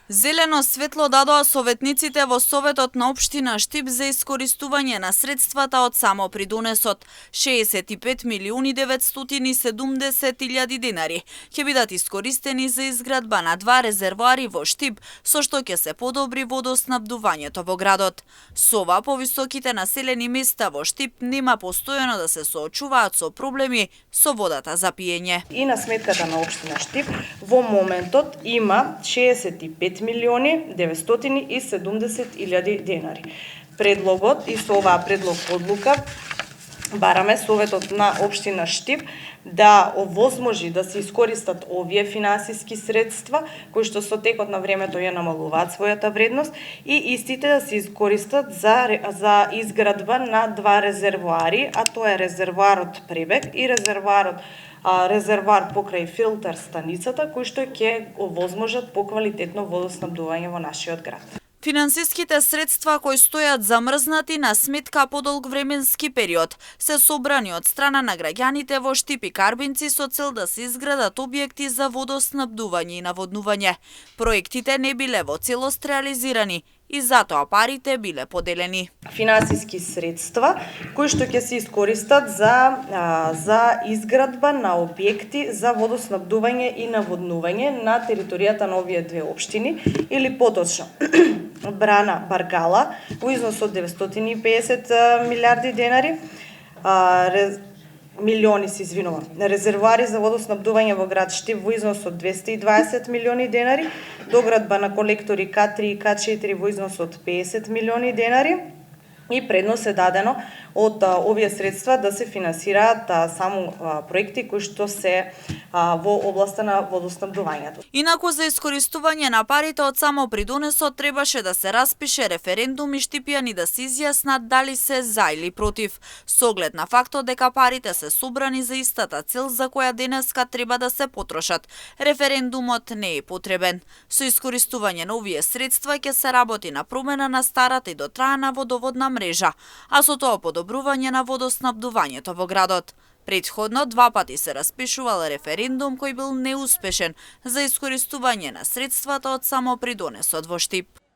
Зелено светло дадоа советниците во Советот на општина Штип за искористување на средствата од самопридонесот. 65.970.000 денари ќе бидат искористени за изградба на 2 резервоари во Штип, со што ќе се подобри водоснабдувањето во градот. Со ова повисоките населени места во Штип нема постојано да се соочуваат со проблеми со водата за пиење. И на сметката на општина Штип во моментот има 65.970.000 денари. Предлогот и со оваа предлог одлука бараме Советот на општина Штип да овозможи да се искористат овие финансиски средства кои што со текот на времето ја намалуваат својата вредност и истите да се искористат за изградба на 2 резервоари, а тоа е резервоарот Пребег и резервоар покрај филтер станицата, кои што ќе овозможат поквалитетно водоснабдување во нашиот град. Финансиските средства кои стојат замрзнати на сметка подолг временски период се собрани од страна на граѓаните во Штип и Карбинци со цел да се изградат објекти за водоснабдување и наводнување. Проектите не биле во целост реализирани и затоа парите биле поделени. Финансиски средства кои што ќе се искористат за изградба на објекти за водоснабдување и наводнување на територијата на овие две општини или поточно Брана Баргала во износ од 950 милиарди денари, резервоари за водоснабдување во град Штип во износ од 220 милиони денари, доградба на колектори К3 и К4 во износ од 50 милиони денари и предност е дадено од овие средства да се финансираат само проекти кои што се во областа на водоснабдувањето. Инаку за искористување на парите од самопридонесот требаше да се распише референдум и штипјани да се изјаснат дали се за или против, со оглед на фактот дека парите се собрани за истата цел за која денеска треба да се потрошат. Референдумот не е потребен. Со искористување на овие средства ќе се работи на промена на старата и дотраена водоводна мрежа, а со тоа подобрување на водоснабдувањето во градот. Претходно 2 пати се распишувал референдум кој бил неуспешен за искористување на средствата од самопридонесот во Штип.